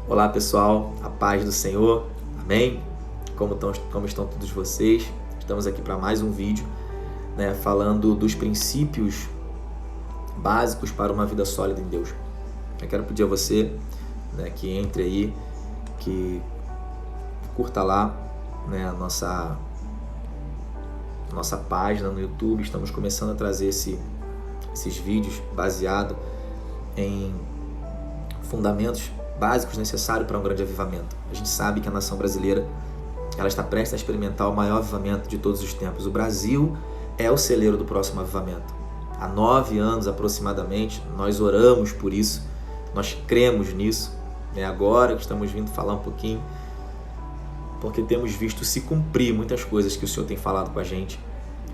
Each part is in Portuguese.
Olá pessoal, a paz do Senhor, amém? Como estão todos vocês? Estamos aqui para mais um vídeo, falando dos princípios básicos para uma vida sólida em Deus. Eu quero pedir a você que entre aí, que curta lá a nossa página no YouTube. Estamos começando a trazer esses vídeos baseados em fundamentos básicos necessários para um grande avivamento. A gente sabe que a nação brasileira ela está prestes a experimentar o maior avivamento de todos os tempos. O Brasil é o celeiro do próximo avivamento. Há 9 anos aproximadamente, nós oramos por isso, nós cremos nisso. Agora que estamos vindo falar um pouquinho, porque temos visto se cumprir muitas coisas que o Senhor tem falado com a gente.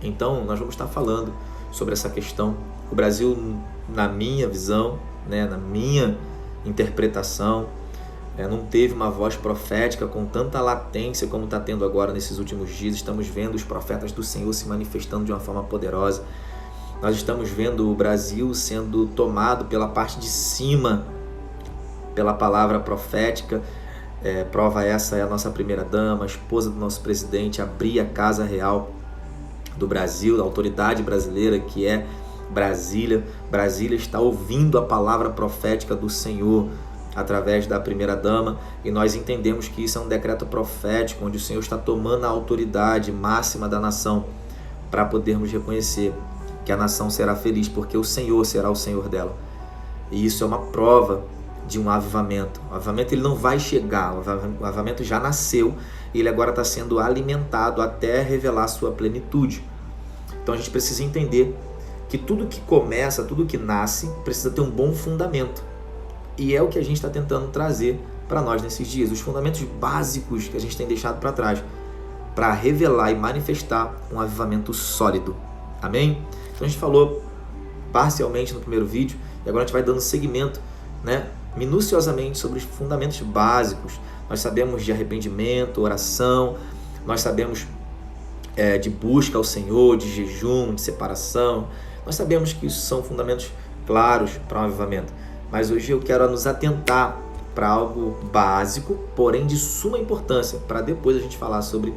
Então, nós vamos estar falando sobre essa questão. O Brasil, na minha visão, na minha interpretação, não teve uma voz profética com tanta latência como está tendo agora nesses últimos dias. Estamos vendo os profetas do Senhor se manifestando de uma forma poderosa. Nós estamos vendo o Brasil sendo tomado pela parte de cima, pela palavra profética. Prova essa é a nossa primeira-dama, a esposa do nosso presidente, abrir a Casa Real do Brasil, da autoridade brasileira, que é Brasília. Brasília está ouvindo a palavra profética do Senhor através da primeira-dama, e nós entendemos que isso é um decreto profético, onde o Senhor está tomando a autoridade máxima da nação, para podermos reconhecer que a nação será feliz, porque o Senhor será o Senhor dela. E isso é uma prova de um avivamento. O avivamento ele não vai chegar, o avivamento já nasceu, e ele agora está sendo alimentado até revelar sua plenitude. Então a gente precisa entender que tudo que começa, tudo que nasce, precisa ter um bom fundamento. E é o que a gente está tentando trazer para nós nesses dias. Os fundamentos básicos que a gente tem deixado para trás, para revelar e manifestar um avivamento sólido. Amém? Então a gente falou parcialmente no primeiro vídeo, e agora a gente vai dando seguimento, minuciosamente sobre os fundamentos básicos. Nós sabemos de arrependimento, oração, nós sabemos de busca ao Senhor, de jejum, de separação. Nós sabemos que isso são fundamentos claros para um avivamento, mas hoje eu quero nos atentar para algo básico, porém de suma importância, para depois a gente falar sobre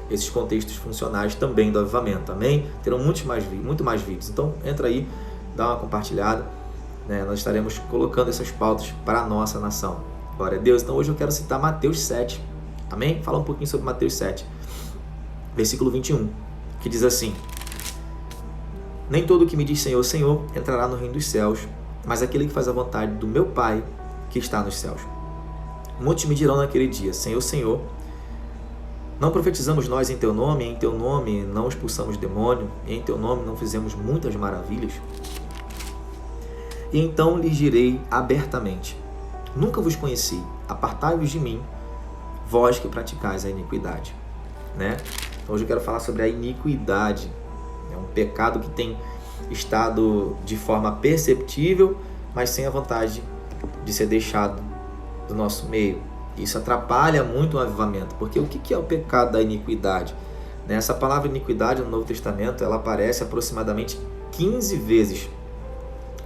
esses contextos funcionais também do avivamento, amém? Terão muito mais vídeos, então entra aí, dá uma compartilhada, nós estaremos colocando essas pautas para a nossa nação. Glória a Deus. Então hoje eu quero citar Mateus 7, amém? Falar um pouquinho sobre Mateus 7, versículo 21, que diz assim: nem todo o que me diz Senhor, Senhor, entrará no reino dos céus, mas aquele que faz a vontade do meu Pai que está nos céus. Muitos me dirão naquele dia: Senhor, Senhor, não profetizamos nós em Teu nome, em Teu nome não expulsamos demônio, e em Teu nome não fizemos muitas maravilhas? E então lhes direi abertamente: nunca vos conheci, apartai-vos de mim, vós que praticais a iniquidade. Então, hoje eu quero falar sobre a iniquidade. É um pecado que tem estado de forma perceptível, mas sem a vontade de ser deixado do nosso meio. Isso atrapalha muito o avivamento, porque o que é o pecado da iniquidade? Essa palavra iniquidade no Novo Testamento, ela aparece aproximadamente 15 vezes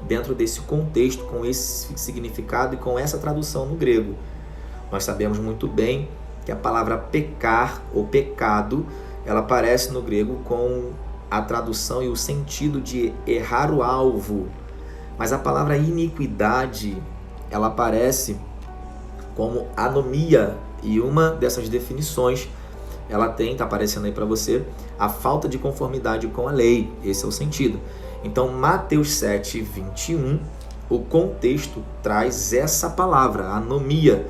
dentro desse contexto, com esse significado e com essa tradução no grego. Nós sabemos muito bem que a palavra pecar ou pecado, ela aparece no grego com a tradução e o sentido de errar o alvo, mas a palavra iniquidade, ela aparece como anomia, e uma dessas definições, ela está aparecendo aí para você, a falta de conformidade com a lei. Esse é o sentido. Então, Mateus 7, 21, o contexto traz essa palavra, anomia,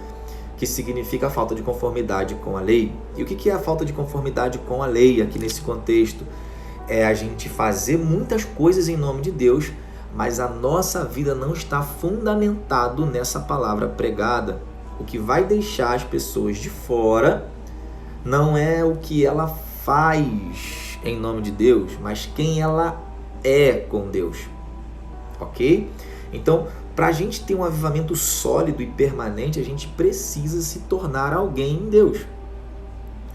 que significa a falta de conformidade com a lei. E o que é a falta de conformidade com a lei aqui nesse contexto? É a gente fazer muitas coisas em nome de Deus, mas a nossa vida não está fundamentado nessa palavra pregada. O que vai deixar as pessoas de fora não é o que ela faz em nome de Deus, mas quem ela é com Deus. Ok? Então, para a gente ter um avivamento sólido e permanente, a gente precisa se tornar alguém em Deus.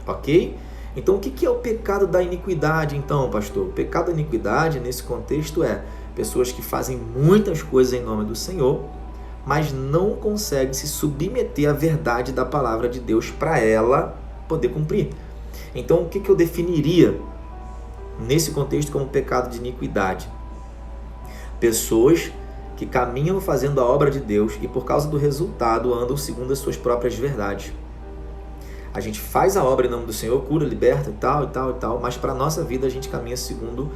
Ok? Então, o que é o pecado da iniquidade, então, pastor? O pecado da iniquidade, nesse contexto, é pessoas que fazem muitas coisas em nome do Senhor, mas não consegue se submeter à verdade da palavra de Deus para ela poder cumprir. Então, o que eu definiria nesse contexto como pecado de iniquidade? Pessoas que caminham fazendo a obra de Deus e por causa do resultado andam segundo as suas próprias verdades. A gente faz a obra em nome do Senhor, cura, liberta e tal, mas para a nossa vida a gente caminha segundo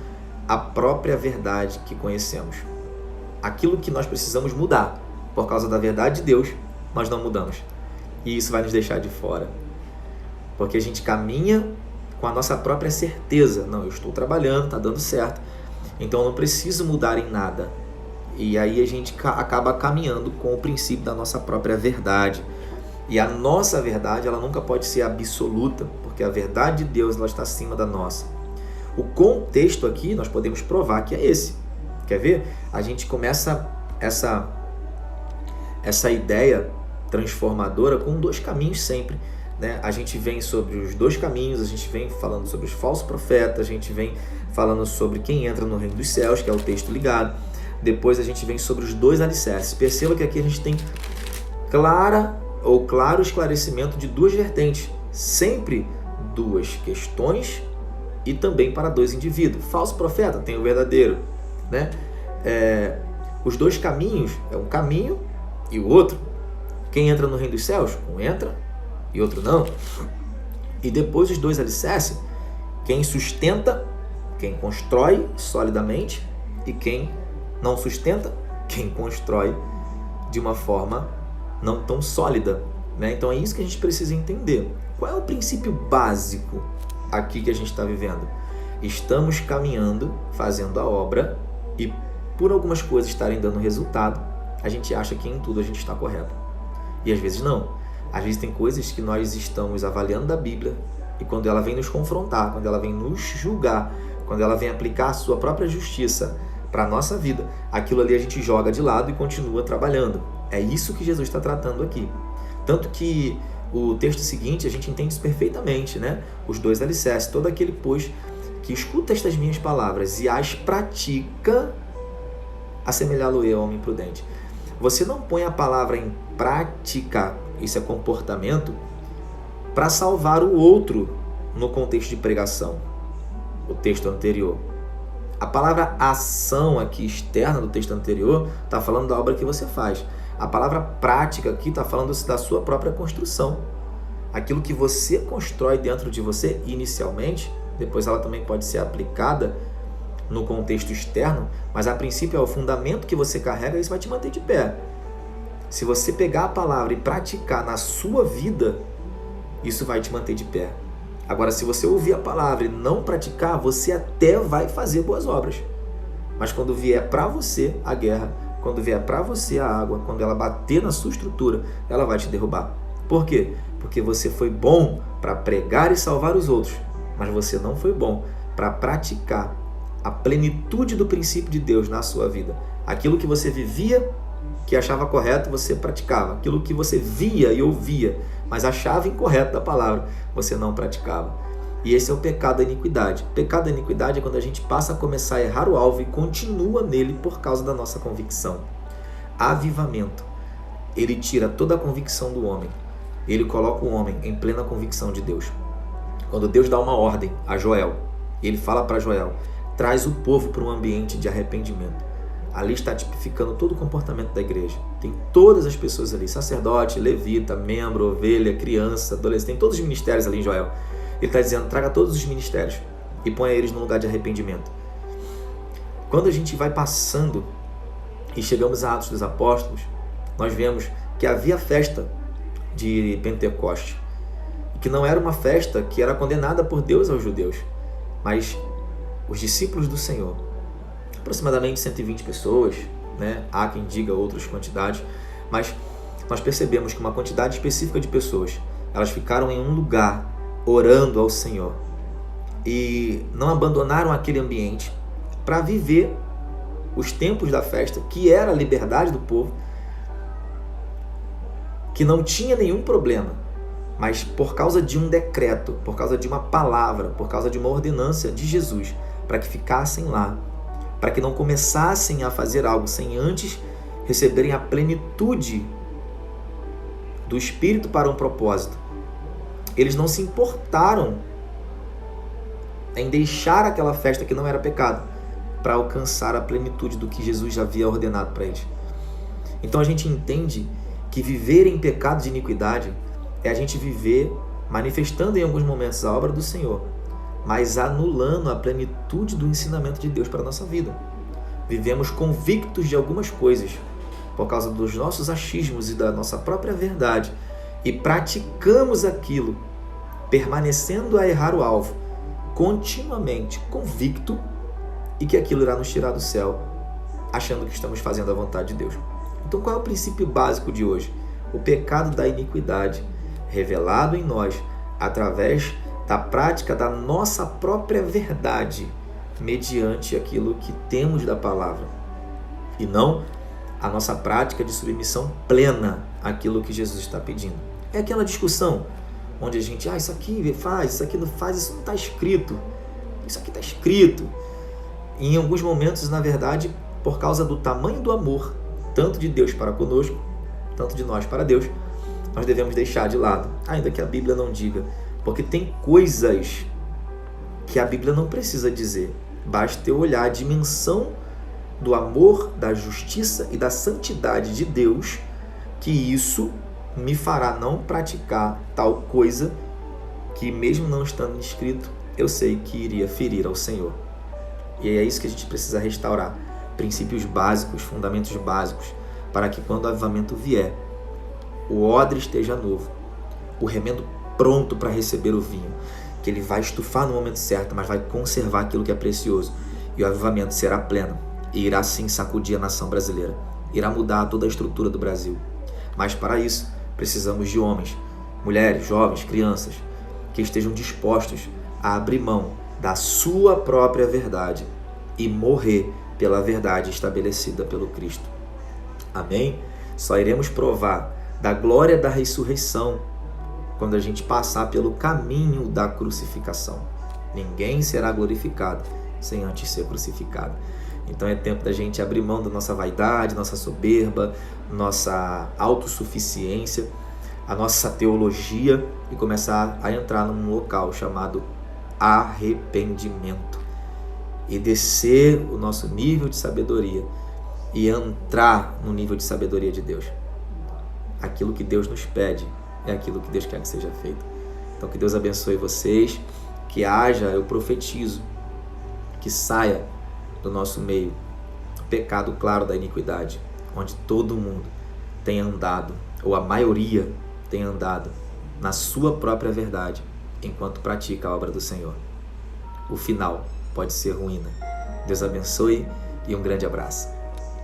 a própria verdade que conhecemos. Aquilo que nós precisamos mudar por causa da verdade de Deus, nós não mudamos. E isso vai nos deixar de fora. Porque a gente caminha com a nossa própria certeza. Não, eu estou trabalhando, está dando certo. Então eu não preciso mudar em nada. E aí a gente acaba caminhando com o princípio da nossa própria verdade. E a nossa verdade, ela nunca pode ser absoluta, porque a verdade de Deus, ela está acima da nossa. O contexto aqui, nós podemos provar que é esse. Quer ver? A gente começa essa ideia transformadora com dois caminhos sempre, né? A gente vem sobre os dois caminhos, a gente vem falando sobre os falsos profetas, a gente vem falando sobre quem entra no reino dos céus, que é o texto ligado. Depois a gente vem sobre os dois alicerces. Perceba que aqui a gente tem claro esclarecimento de duas vertentes, sempre duas questões e também para dois indivíduos. Falso profeta tem o verdadeiro, né? Os dois caminhos, é um caminho e o outro. Quem entra no reino dos céus, um entra e outro não. E depois os dois alicerces, quem sustenta, quem constrói solidamente, e quem não sustenta, quem constrói de uma forma não tão sólida, né? Então é isso que a gente precisa entender. Qual é o princípio básico aqui que a gente está vivendo? Estamos caminhando, fazendo a obra, e por algumas coisas estarem dando resultado, a gente acha que em tudo a gente está correto. E às vezes não. Às vezes tem coisas que nós estamos avaliando da Bíblia, e quando ela vem nos confrontar, quando ela vem nos julgar, quando ela vem aplicar a sua própria justiça para a nossa vida, aquilo ali a gente joga de lado e continua trabalhando. É isso que Jesus está tratando aqui. Tanto que o texto seguinte, a gente entende isso perfeitamente, né? Os dois alicerces, todo aquele, pois, que escuta estas minhas palavras e as pratica, assemelhá-lo-ei ao homem prudente. Você não põe a palavra em prática, isso é comportamento, para salvar o outro no contexto de pregação, o texto anterior. A palavra ação aqui externa do texto anterior está falando da obra que você faz. A palavra prática aqui está falando da sua própria construção. Aquilo que você constrói dentro de você inicialmente, depois ela também pode ser aplicada no contexto externo, mas a princípio é o fundamento que você carrega, isso vai te manter de pé. Se você pegar a palavra e praticar na sua vida, isso vai te manter de pé. Agora, se você ouvir a palavra e não praticar, você até vai fazer boas obras. Mas quando vier para você a guerra, quando vier para você a água, quando ela bater na sua estrutura, ela vai te derrubar. Por quê? Porque você foi bom para pregar e salvar os outros, mas você não foi bom para praticar a plenitude do princípio de Deus na sua vida. Aquilo que você vivia, que achava correto, você praticava. Aquilo que você via e ouvia, mas achava incorreto da palavra, você não praticava. E esse é o pecado da iniquidade. O pecado da iniquidade é quando a gente passa a começar a errar o alvo e continua nele por causa da nossa convicção. Avivamento. Ele tira toda a convicção do homem. Ele coloca o homem em plena convicção de Deus. Quando Deus dá uma ordem a Joel, ele fala para Joel, traz o povo para um ambiente de arrependimento. Ali está tipificando todo o comportamento da igreja. Tem todas as pessoas ali, sacerdote, levita, membro, ovelha, criança, adolescente, tem todos os ministérios ali em Joel. Ele está dizendo, traga todos os ministérios e ponha eles no lugar de arrependimento. Quando a gente vai passando e chegamos a Atos dos Apóstolos, nós vemos que havia festa de Pentecoste, que não era uma festa que era condenada por Deus aos judeus, mas os discípulos do Senhor, aproximadamente 120 pessoas, né? Há quem diga outras quantidades, mas nós percebemos que uma quantidade específica de pessoas, elas ficaram em um lugar orando ao Senhor e não abandonaram aquele ambiente para viver os tempos da festa, que era a liberdade do povo, que não tinha nenhum problema, mas por causa de um decreto, por causa de uma palavra, por causa de uma ordenança de Jesus, para que ficassem lá, para que não começassem a fazer algo sem antes receberem a plenitude do Espírito para um propósito, eles não se importaram em deixar aquela festa que não era pecado para alcançar a plenitude do que Jesus já havia ordenado para eles. Então a gente entende que viver em pecado de iniquidade é a gente viver manifestando em alguns momentos a obra do Senhor, mas anulando a plenitude do ensinamento de Deus para a nossa vida. Vivemos convictos de algumas coisas por causa dos nossos achismos e da nossa própria verdade e praticamos aquilo, permanecendo a errar o alvo, continuamente convicto e que aquilo irá nos tirar do céu, achando que estamos fazendo a vontade de Deus. Então qual é o princípio básico de hoje? O pecado da iniquidade revelado em nós através da prática da nossa própria verdade mediante aquilo que temos da palavra e não a nossa prática de submissão plena àquilo que Jesus está pedindo. É aquela discussão onde a gente, isso aqui faz, isso aqui não faz, isso não está escrito, isso aqui está escrito. E em alguns momentos, na verdade, por causa do tamanho do amor, tanto de Deus para conosco, tanto de nós para Deus, nós devemos deixar de lado, ainda que a Bíblia não diga, porque tem coisas que a Bíblia não precisa dizer, basta eu olhar a dimensão do amor, da justiça e da santidade de Deus, que isso me fará não praticar tal coisa que, mesmo não estando escrito, eu sei que iria ferir ao Senhor. E é isso que a gente precisa restaurar, princípios básicos, fundamentos básicos, para que quando o avivamento vier, o odre esteja novo, o remendo pronto para receber o vinho, que ele vai estufar no momento certo, mas vai conservar aquilo que é precioso, e o avivamento será pleno, e irá sim sacudir a nação brasileira, irá mudar toda a estrutura do Brasil. Mas para isso, precisamos de homens, mulheres, jovens, crianças, que estejam dispostos a abrir mão da sua própria verdade e morrer pela verdade estabelecida pelo Cristo. Amém? Só iremos provar da glória da ressurreição quando a gente passar pelo caminho da crucificação. Ninguém será glorificado sem antes ser crucificado. Então é tempo da gente abrir mão da nossa vaidade, nossa soberba, nossa autossuficiência, a nossa teologia e começar a entrar num local chamado arrependimento e descer o nosso nível de sabedoria e entrar no nível de sabedoria de Deus. Aquilo que Deus nos pede é aquilo que Deus quer que seja feito. Então que Deus abençoe vocês, que haja, eu profetizo, que saia do nosso meio o pecado claro da iniquidade, onde todo mundo tem andado, ou a maioria tem andado na sua própria verdade, enquanto pratica a obra do Senhor. O final pode ser ruína. Deus abençoe e um grande abraço.